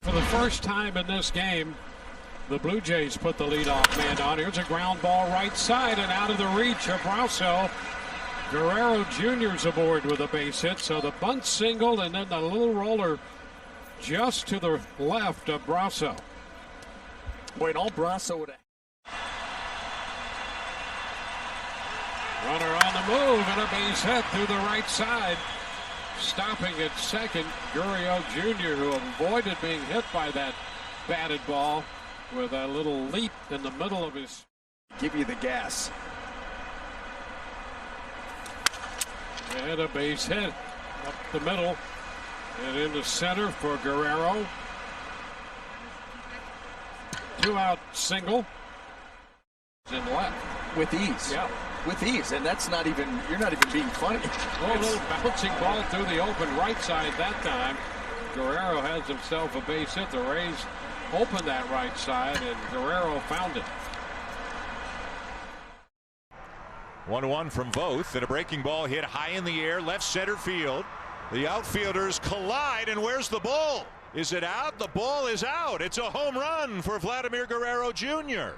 For the first time in this game, the Blue Jays put the leadoff man on. Here's a ground ball right side and out of the reach of Vladimir Guerrero Jr.'s aboard with a base hit. So the bunt single and then the little roller just to the left of Brasso. Boy, all Brasso would have. Runner on the move and a base hit through the right side. Stopping at second, Guerrero Jr., who avoided being hit by that batted ball with a little leap in the middle of his. Give you the gas. And a base hit up the middle and into center for Guerrero. 2-out single. In left. With ease. Yeah. With ease, and that's not even, you're not even being funny. Oh, a little bouncing ball through the open right side that time. Guerrero has himself a base hit. The Rays opened that right side, and Guerrero found it. 1-1 from both, and a breaking ball hit high in the air, left center field. The outfielders collide, and where's the ball? Is it out? The ball is out. It's a home run for Vladimir Guerrero Jr.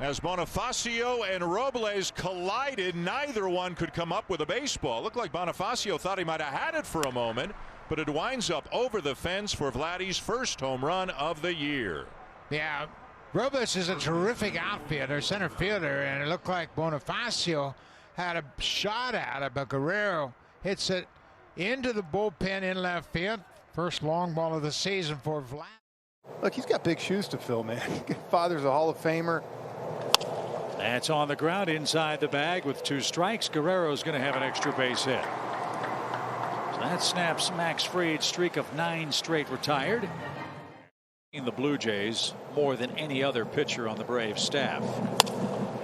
As Bonifacio and Robles collided, neither one could come up with a baseball. Looked like Bonifacio thought he might have had it for a moment, but it winds up over the fence for Vladdy's first home run of the year. Yeah, Robles is a terrific outfielder, center fielder, and it looked like Bonifacio had a shot at it, but Guerrero hits it into the bullpen in left field. First long ball of the season for Vlad. Look, he's got big shoes to fill, man. Father's a Hall of Famer. That's on the ground inside the bag with 2 strikes. Guerrero's going to have an extra base hit. So that snaps Max Fried's streak of 9 straight retired. In the Blue Jays more than any other pitcher on the Braves staff.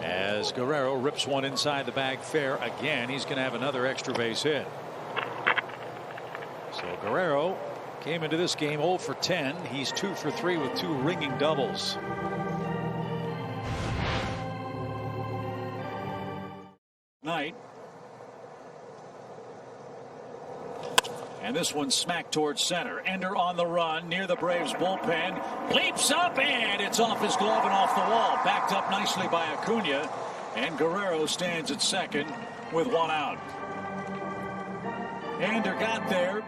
As Guerrero rips one inside the bag fair again, he's going to have another extra base hit. So Guerrero came into this game 0 for 10. He's 2 for 3 with 2 ringing doubles. Night. And this one smacked towards center. Ender on the run near the Braves bullpen. Leaps up and it's off his glove and off the wall. Backed up nicely by Acuna. And Guerrero stands at second with 1 out. Ender got there.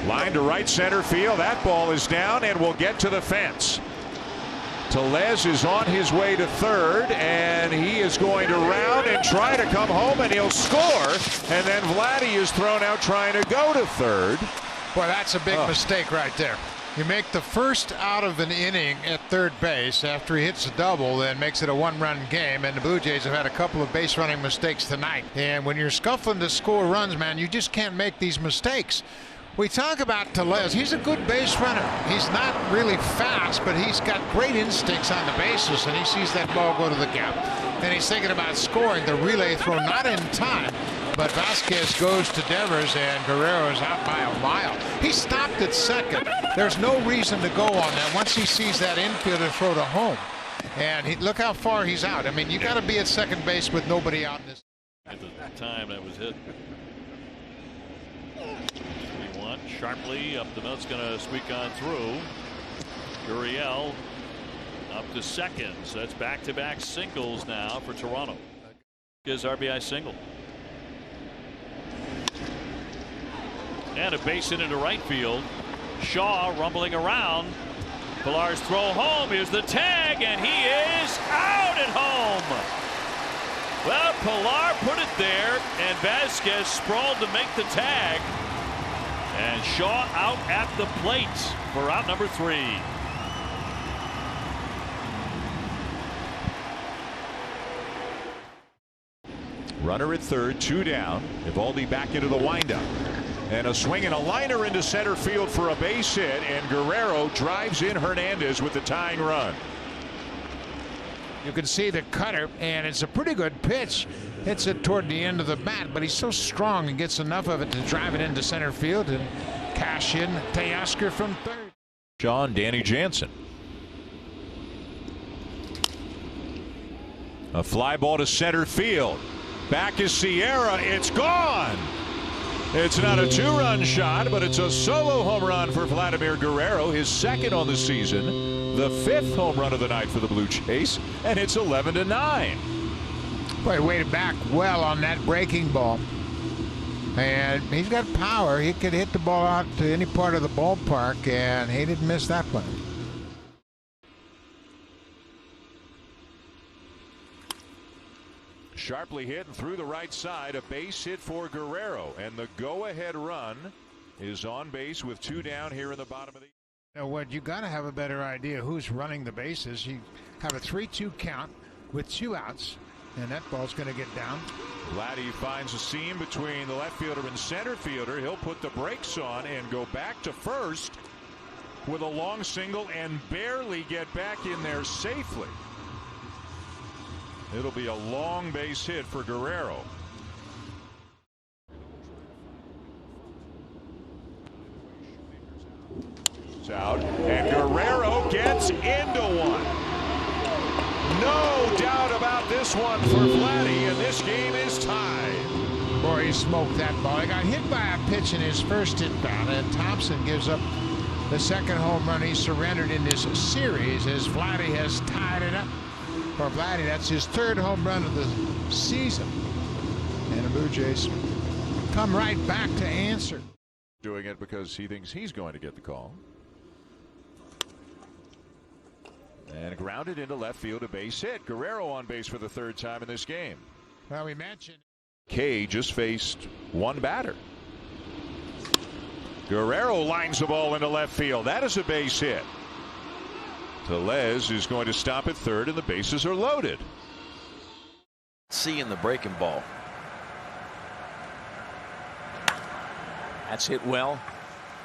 Line to right center field. That ball is down and will get to the fence. Tellez is on his way to third, and he is going to round and try to come home, and he'll score. And then Vladdy is thrown out trying to go to third. Boy, that's a big mistake right there. You make the first out of an inning at third base after he hits a double, then makes it a 1-run game, and the Blue Jays have had a couple of base running mistakes tonight. And when you're scuffling to score runs, man, you just can't make these mistakes. We talk about Tellez. He's a good base runner. He's not really fast, but he's got great instincts on the bases, and he sees that ball go to the gap. And he's thinking about scoring. The relay throw not in time, but Vasquez goes to Devers, and Guerrero is out by a mile. He stopped at second. There's no reason to go on that once he sees that infielder throw to home. And look how far he's out. I mean, you got to be at second base with nobody out in this. At the time that was hit. Sharply up the middle. It's going to squeak on through. Gurriel up to second. So that's back-to-back singles now for Toronto. His RBI single. And a base hit into right field. Shaw rumbling around. Pilar's throw home. Here's the tag, and he is out at home. Well, Pilar put it there, and Vasquez sprawled to make the tag. And Shaw out at the plate for out number 3. Runner at third, 2 down. Evaldi back into the windup. And a swing and a liner into center field for a base hit, and Guerrero drives in Hernandez with the tying run. You can see the cutter, and it's a pretty good pitch. Hits it toward the end of the bat, but he's so strong and gets enough of it to drive it into center field and cash in Teoscar from third. Sean Danny Jansen. A fly ball to center field. Back is Sierra. It's gone. It's not a 2-run shot, but it's a solo home run for Vladimir Guerrero, his second on the season, the 5th home run of the night for the Blue Jays, and it's 11-9. Boy, he waited back well on that breaking ball. And he's got power. He could hit the ball out to any part of the ballpark, and he didn't miss that one. Sharply hit and through the right side, a base hit for Guerrero, and the go-ahead run is on base with 2 down here in the bottom of the. Now, what you got to have a better idea who's running the bases. You have a 3-2 count with 2 outs, and that ball's going to get down. Vladdy finds a seam between the left fielder and center fielder. He'll put the brakes on and go back to first with a long single and barely get back in there safely. It'll be a long base hit for Guerrero. It's out, and Guerrero gets into one. No doubt about this one for Vladdy, and this game is tied. Boy, he smoked that ball. He got hit by a pitch in his first at-bat, and Thompson gives up the second home run he surrendered in this series as Vladdy has tied it up. For Vladdy, that's his 3rd home run of the season. And the Blue Jays come right back to answer. Doing it because he thinks he's going to get the call. And grounded into left field, a base hit. Guerrero on base for the 3rd time in this game. Well, we mentioned Kay just faced one batter. Guerrero lines the ball into left field. That is a base hit. Tellez is going to stop at 3rd, and the bases are loaded. See in the breaking ball. That's hit well.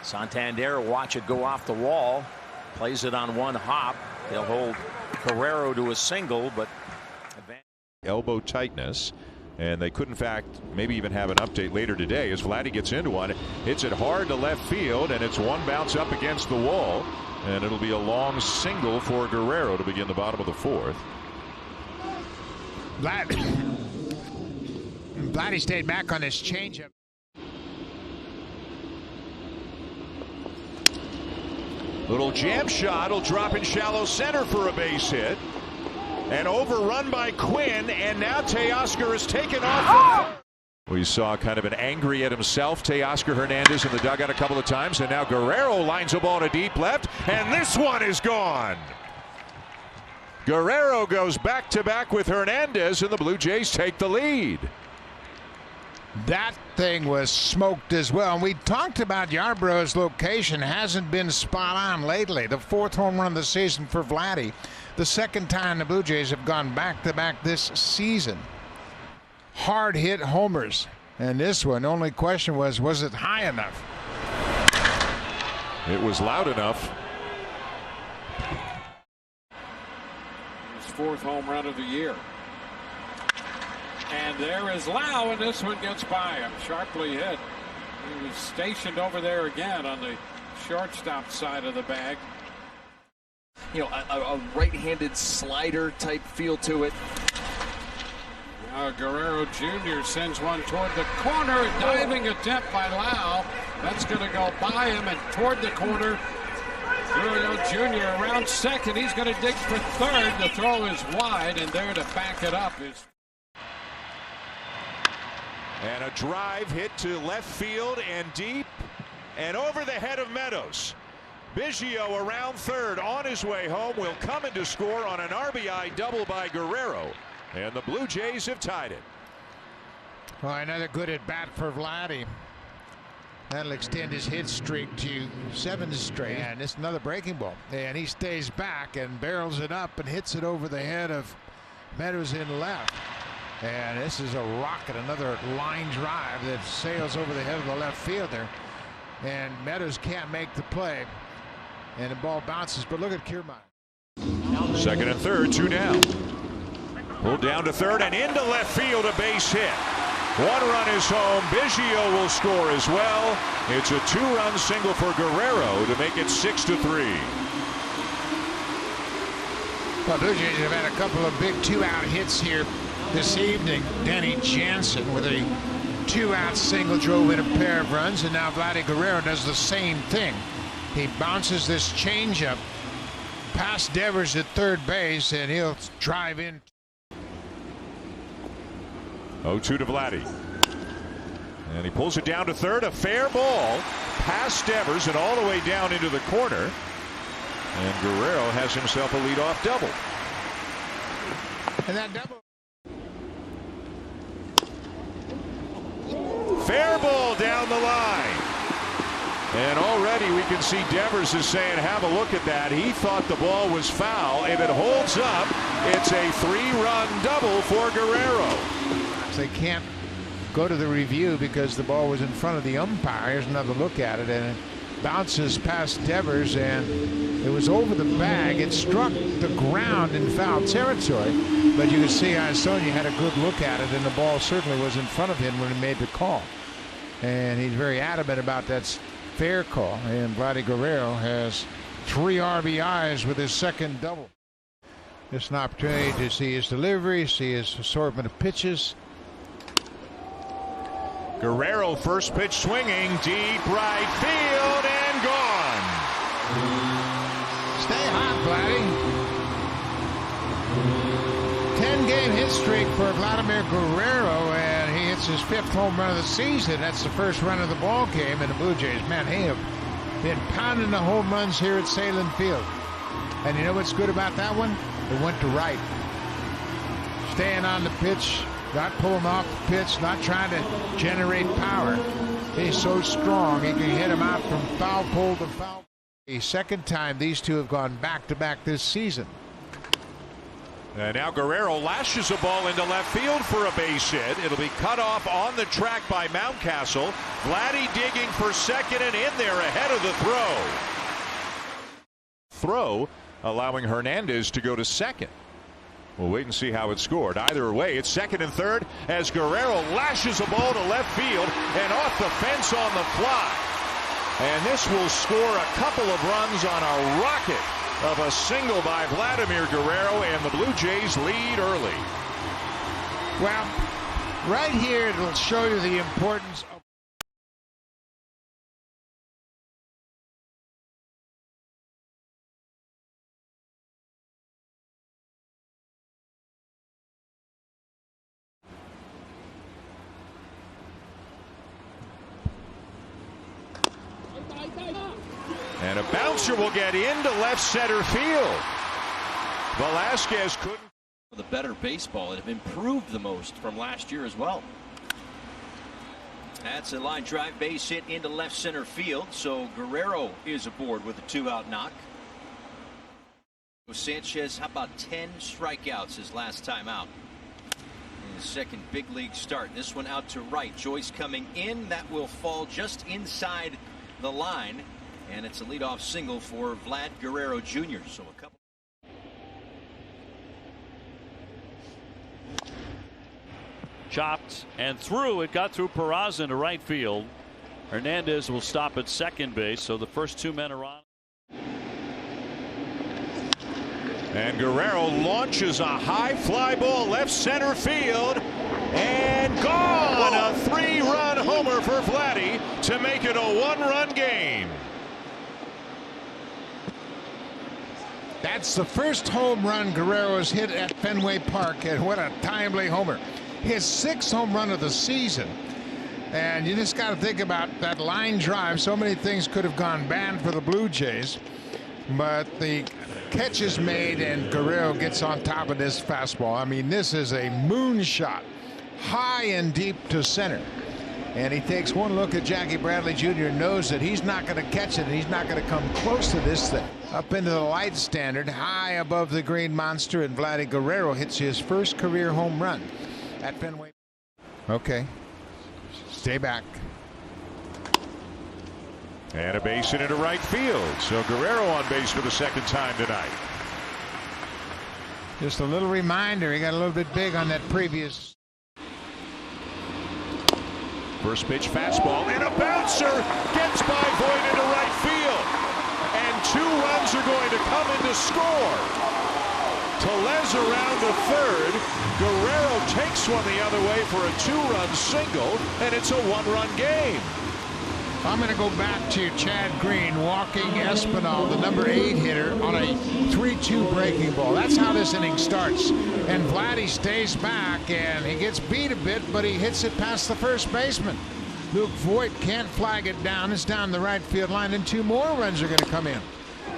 Santander watch it go off the wall. Plays it on one hop. They'll hold Guerrero to a single, but elbow tightness, and they could in fact maybe even have an update later today as Vladdy gets into one. Hits it hard to left field, and it's one bounce up against the wall, and it'll be a long single for Guerrero to begin the bottom of the 4th. Vladdy stayed back on his changeup. Little jam shot will drop in shallow center for a base hit. And overrun by Quinn, and now Teoscar is taken off. We saw kind of an angry at himself Teoscar Hernandez in the dugout a couple of times, and now Guerrero lines a ball to deep left, and this one is gone. Guerrero goes back-to-back with Hernandez, and the Blue Jays take the lead. That thing was smoked as well. And we talked about Yarborough's location hasn't been spot on lately. The 4th home run of the season for Vladdy. The 2nd time the Blue Jays have gone back-to-back this season. Hard hit homers. And this one, only question was it high enough? It was loud enough. His 4th home run of the year. And there is Lau, and this one gets by him. Sharply hit. He was stationed over there again on the shortstop side of the bag. You know, a right-handed slider type feel to it. Guerrero Jr. sends one toward the corner. Diving attempt by Lau. That's going to go by him and toward the corner. Guerrero Jr. around second. He's going to dig for 3rd. The throw is wide, and there to back it up is. And a drive hit to left field and deep and over the head of Meadows. Biggio around 3rd on his way home will come in to score on an RBI double by Guerrero, and the Blue Jays have tied it. Well, another good at bat for Vladdy. That'll extend his hit streak to 7 straight. And it's another breaking ball, and he stays back and barrels it up and hits it over the head of Meadows in left. And this is a rocket, another line drive that sails over the head of the left fielder. And Meadows can't make the play. And the ball bounces, but look at Kiermaier. 2nd and 3rd, 2 down. Pulled down to 3rd and into left field, a base hit. 1 run is home. Biggio will score as well. It's a 2-run single for Guerrero to make it 6-3. Well, Blue Jays have had a couple of big 2-out hits here this evening. Danny Jansen with a 2-out single drove in a pair of runs, and now Vladimir Guerrero does the same thing. He bounces this changeup past Devers at third base, and he'll drive in. 0-2 to Vladdy. And he pulls it down to third. A fair ball past Devers and all the way down into the corner. And Guerrero has himself a leadoff double. And that double. Fair ball down the line. And already we can see Devers is saying, have a look at that. He thought the ball was foul. If it holds up, it's a 3-run double for Guerrero. They can't go to the review because the ball was in front of the umpire. Here's another look at it, and it bounces past Devers, and it was over the bag. It struck the ground in foul territory, but you can see Sonia had a good look at it, and the ball certainly was in front of him when he made the call. And he's very adamant about that fair call, and Vladimir Guerrero has 3 RBIs with his second double. Just an opportunity to see his delivery, see his assortment of pitches. Guerrero first pitch swinging deep right field and gone. Stay hot, Vladdy. 10-game hit streak for Vladimir Guerrero, and he hits his 5th home run of the season. That's the first run of the ball game, and the Blue Jays, man, they have been pounding the home runs here at Salem Field. And you know what's good about that one? It went to right. Staying on the pitch. Not pulling off the pitch, not trying to generate power. He's so strong, he can hit him out from foul pole to foul. The second time these two have gone back-to-back this season. And now Guerrero lashes a ball into left field for a base hit. It'll be cut off on the track by Mountcastle. Vladdy digging for second and in there ahead of the throw, allowing Hernandez to go to second. We'll wait and see how it's scored. Either way, it's second and third as Guerrero lashes a ball to left field and off the fence on the fly. And this will score a couple of runs on a rocket of a single by Vladimir Guerrero, and the Blue Jays lead early. Well, right here it'll show you the importance of and a bouncer will get into left center field. Velasquez couldn't. The better baseball and have improved the most from last year as well. That's a line drive base hit into left center field, so Guerrero is aboard with a 2-out knock. Sanchez, how about 10 strikeouts his last time out in his second big league start? This one out to right. Joyce coming in. That will fall just inside the line, and it's a leadoff single for Vlad Guerrero Jr. So a couple. Chopped and through. It got through Peraza into right field. Hernandez will stop at second base, so the first 2 men are on. And Guerrero launches a high fly ball left center field and gone. A 3-run homer for Vladdy to make it a 1-run game. That's the first home run Guerrero has hit at Fenway Park, and what a timely homer. His 6th home run of the season. And you just got to think about that line drive. So many things could have gone bad for the Blue Jays, but the catch is made and Guerrero gets on top of this fastball. I mean, this is a moonshot, high and deep to center. And he takes one look at Jackie Bradley Jr. and knows that he's not going to catch it, and he's not going to come close to this thing. Up into the light standard, high above the green monster, and Vladimir Guerrero hits his first career home run at Fenway. Okay, stay back. And a base hit into right field. So Guerrero on base for the second time tonight. Just a little reminder, he got a little bit big on that previous. First pitch fastball and a bouncer gets by Voit into right field. And 2 runs are going to come in to score. Tellez around to third. Guerrero takes one the other way for a 2-run single, and it's a 1-run game. I'm going to go back to Chad Green walking Espinal, the number 8 hitter, on a 3-2 breaking ball. That's how this inning starts. And Vladdy stays back, and he gets beat a bit, but he hits it past the first baseman. Luke Voigt can't flag it down. It's down the right field line, and 2 more runs are going to come in.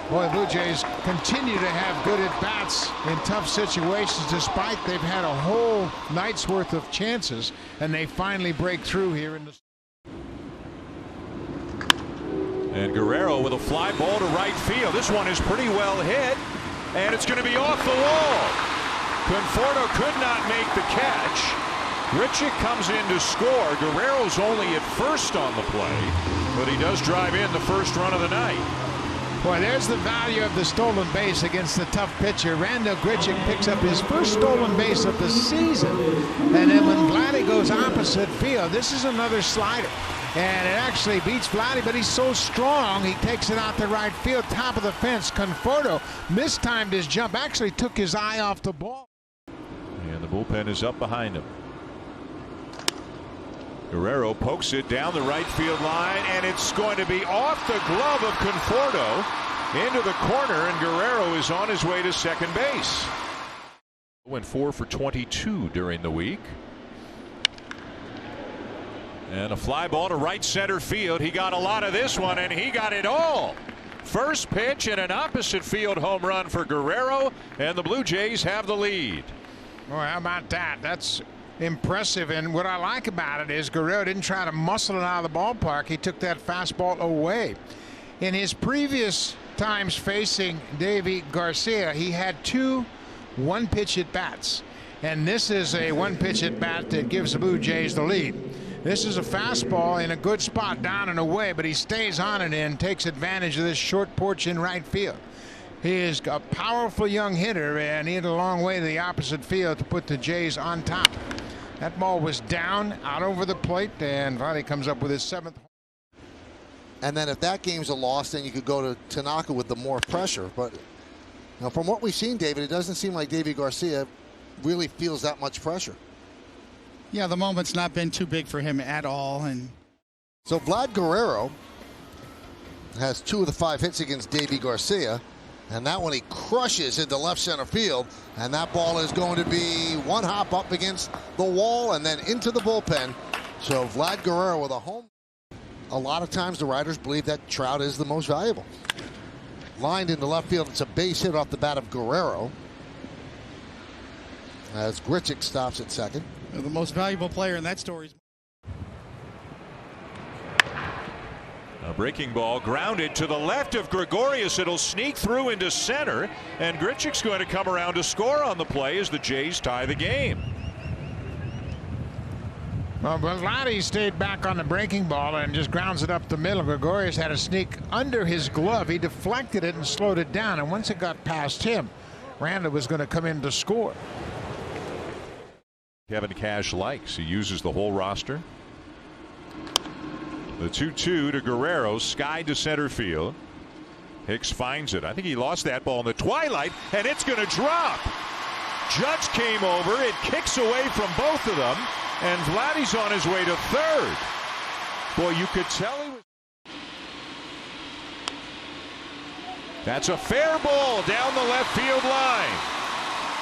Boy, Blue Jays continue to have good at-bats in tough situations, despite they've had a whole night's worth of chances, and they finally break through here in the... And Guerrero with a fly ball to right field. This one is pretty well hit, and it's going to be off the wall. Conforto could not make the catch. Grichuk comes in to score. Guerrero's only at first on the play, but he does drive in the first run of the night. Boy, there's the value of the stolen base against the tough pitcher. Randall Grichuk picks up his first stolen base of the season. And then when Vladdy goes opposite field, this is another slider. And it actually beats Vladdy, but he's so strong, he takes it out to right field, top of the fence. Conforto mistimed his jump, actually took his eye off the ball. And the bullpen is up behind him. Guerrero pokes it down the right field line, and it's going to be off the glove of Conforto into the corner, and Guerrero is on his way to second base. Went 4 for 22 during the week. And a fly ball to right center field. He got a lot of this one, and he got it all. First pitch and an opposite field home run for Guerrero, and the Blue Jays have the lead. Boy, how about that? That's impressive, and what I like about it is Guerrero didn't try to muscle it out of the ballpark. He took that fastball away. In his previous times facing Davy Garcia, he had 2 one-pitch at-bats, and this is a one-pitch at-bat that gives the Blue Jays the lead. This is a fastball in a good spot down and away, but he stays on it and takes advantage of this short porch in right field. He is a powerful young hitter, and he hit a long way to the opposite field to put the Jays on top. That ball was down, out over the plate, and Vladdy comes up with his 7th. And then if that game's a loss, then you could go to Tanaka with the more pressure. But from what we've seen, David, it doesn't seem like Davy Garcia really feels that much pressure. Yeah, the moment's not been too big for him at all. And so Vlad Guerrero has 2 of the 5 hits against Davy Garcia, and that one he crushes into left center field, and that ball is going to be 1 hop up against the wall and then into the bullpen. So Vlad Guerrero with a home. A lot of times the writers believe that Trout is the most valuable. Lined into left field, it's a base hit off the bat of Guerrero as Grichuk stops at second. The most valuable player in that story. A breaking ball grounded to the left of Gregorius. It'll sneak through into center, and Grichuk's going to come around to score on the play as the Jays tie the game. Well, Vladdy stayed back on the breaking ball and just grounds it up the middle. Gregorius had a sneak under his glove. He deflected it and slowed it down, and once it got past him, Randall was going to come in to score. Kevin Cash likes. He uses the whole roster. The 2-2 to Guerrero, skied to center field. Hicks finds it. I think he lost that ball in the twilight, and it's going to drop. Judge came over. It kicks away from both of them, and Vladdy's on his way to third. Boy, you could tell he was. That's a fair ball down the left field line.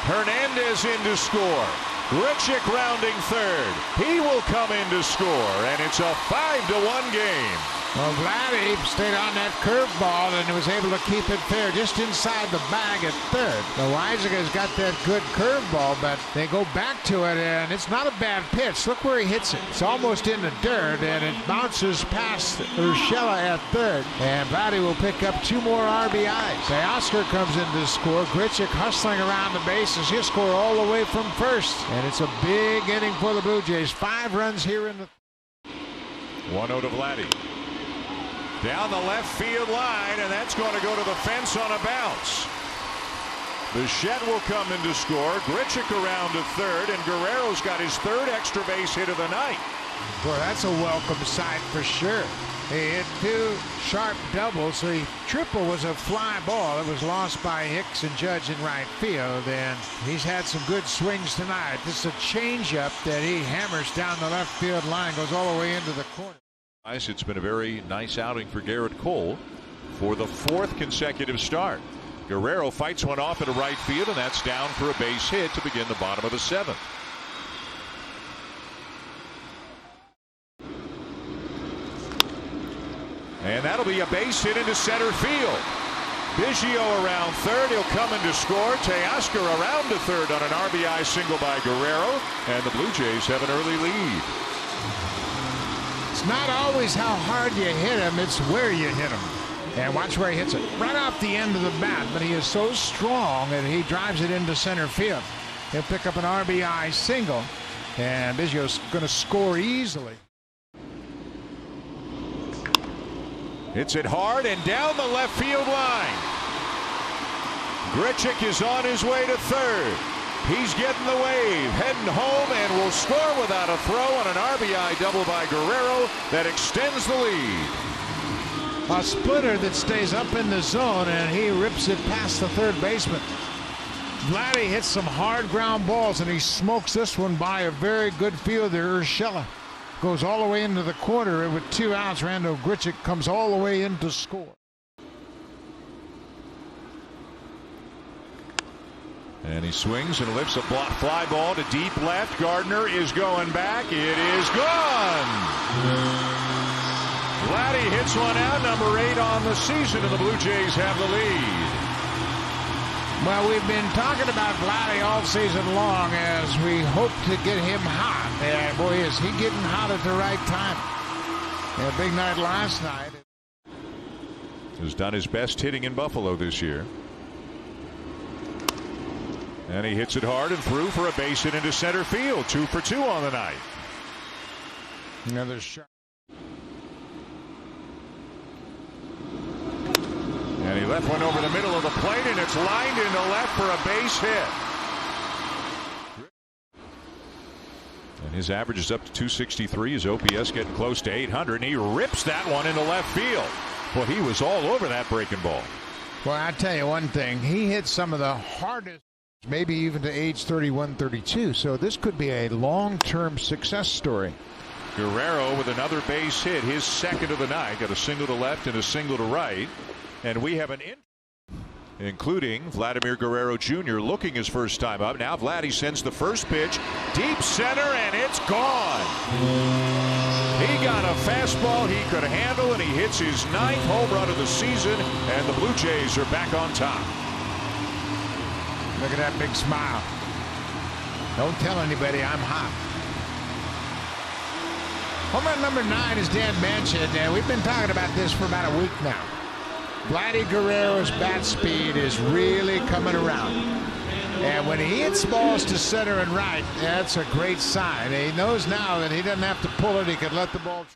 Hernandez in to score. Grichuk rounding third. He will come in to score, and it's a 5-1 game. Well, Vladdy stayed on that curveball and was able to keep it fair just inside the bag at third. The Weisiger's got that good curveball, but they go back to it, and it's not a bad pitch. Look where he hits it. It's almost in the dirt, and it bounces past Urshela at third. And Vladdy will pick up 2 more RBIs. Oscar comes in to score. Grichuk hustling around the bases. He'll score all the way from first. And it's a big inning for the Blue Jays. 5 runs here in the 1-0 to Vladdy. Down the left field line, and that's going to go to the fence on a bounce. Bichette will come in to score. Grichuk around to third, and Guerrero's got his 3rd extra base hit of the night. Boy, that's a welcome sight for sure. He hit 2 sharp doubles, so triple was a fly ball. It was lost by Hicks and Judge in right field, and he's had some good swings tonight. This is a changeup that he hammers down the left field line, goes all the way into the corner. It's been a very nice outing for Garrett Cole for the 4th consecutive start. Guerrero fights one off into right field, and that's down for a base hit to begin the bottom of the 7th. And that'll be a base hit into center field. Biggio around third. He'll come in to score. Teoscar around to third on an RBI single by Guerrero. And the Blue Jays have an early lead. It's not always how hard you hit him, it's where you hit him. And watch where he hits it. Right off the end of the bat, but he is so strong that he drives it into center field. He'll pick up an RBI single, and Biggio's going to score easily. Hits it hard and down the left field line. Grichuk is on his way to third. He's getting the wave, heading home, and will score without a throw on an RBI double by Guerrero that extends the lead. A splitter that stays up in the zone, and he rips it past the third baseman. Vladdy hits some hard ground balls, and he smokes this one by a very good fielder, Urshela. Goes all the way into the corner with 2 outs. Randall Grichuk comes all the way in to score. And he swings and lifts a fly ball to deep left. Gardner is going back. It is gone. Vladdy hits one out, number 8 on the season, and the Blue Jays have the lead. Well, we've been talking about Vladdy all season long as we hope to get him hot. And boy, is he getting hot at the right time. A big night last night. Has done his best hitting in Buffalo this year. And he hits it hard and through for a base hit into center field. 2 for 2 on the night. Another shot. And he left one over the middle of the plate, and it's lined into left for a base hit. And his average is up to 263. His OPS getting close to 800, and he rips that one into left field. Well, he was all over that breaking ball. Well, I tell you one thing, he hit some of the hardest, maybe even to age 31, 32. So this could be a long-term success story. Guerrero with another base hit, his 2nd of the night. Got a single to left and a single to right. And we have an including Vladimir Guerrero Jr. looking his first time up. Now Vladdy sends the first pitch deep center, and it's gone. He got a fastball he could handle, and he hits his 9th home run of the season, and the Blue Jays are back on top. Look at that big smile. Don't tell anybody I'm hot. Home run number 9 is Dan mentioned, and we've been talking about this for about a week now. Vladdy Guerrero's bat speed is really coming around. And when he hits balls to center and right, that's a great sign. He knows now that he doesn't have to pull it. He can let the ball